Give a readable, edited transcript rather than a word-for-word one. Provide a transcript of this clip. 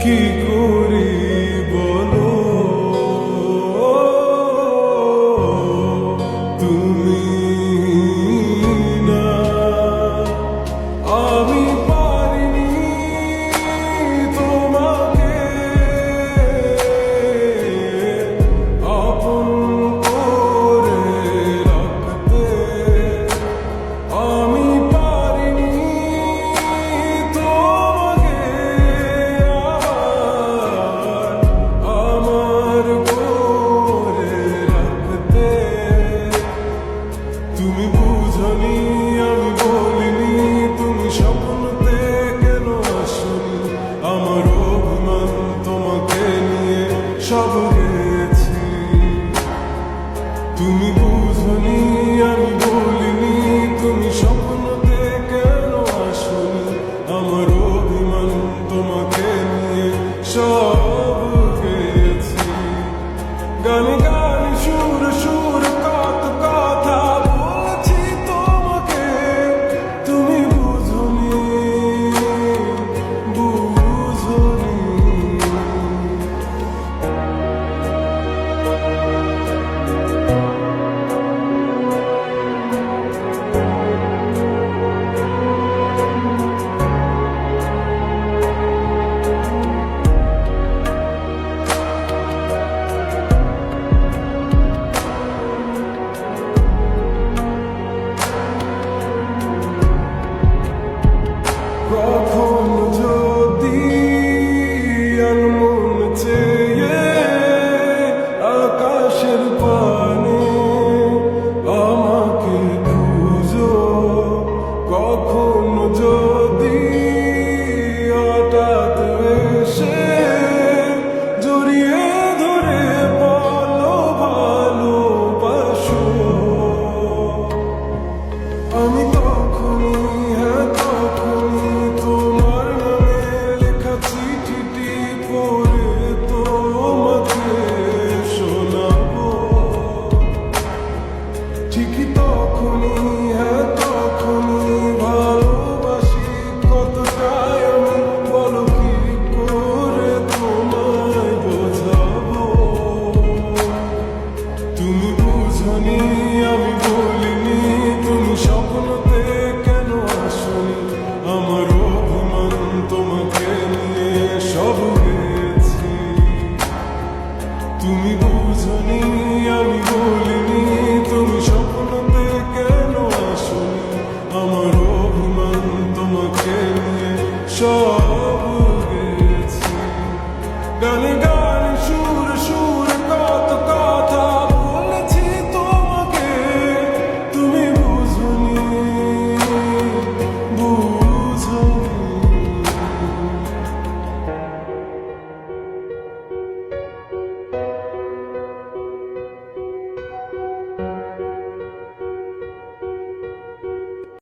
কি করি বলো তুমি না, আমি পারিনি তোমাকে আপন করে রাখতে, আমি পারিনি তোমাকে আমার করে রাখতে। তুমি বুঝনি আমি বলিনি, তুমি স্বপ্নতে কেন আসনি, আমার অভিমান তোমাকে নিয়ে সব গেছি। তুমি বুঝনি আমি বলিনি, তুমি স্বপ্নতে কেন আসনি, আমার অভিমান তোমাকে নিয়ে সব গেছি। গানে গানে সুর সুর কত কথা বলছি তোমাকে, তুমি বুঝনি বুঝনি। কখন যদি আনমন চেয়ে আকাশের পানে আমাকে খুঁজো, কখন যদি হঠাৎ এসে জড়িয়ে ধরে বলো ভালোবাসো, আমি তখনই হ্যাঁ তখনই তোমার নামে লেখা চিঠিটি পড়ে তোমাকে শোনাবো। ঠিকই তখনই হ্যাঁ তখনই ভালোবাসি কতটাই আমি, বলো কি করে তোমায় বোঝাবো। তুমি বুঝনি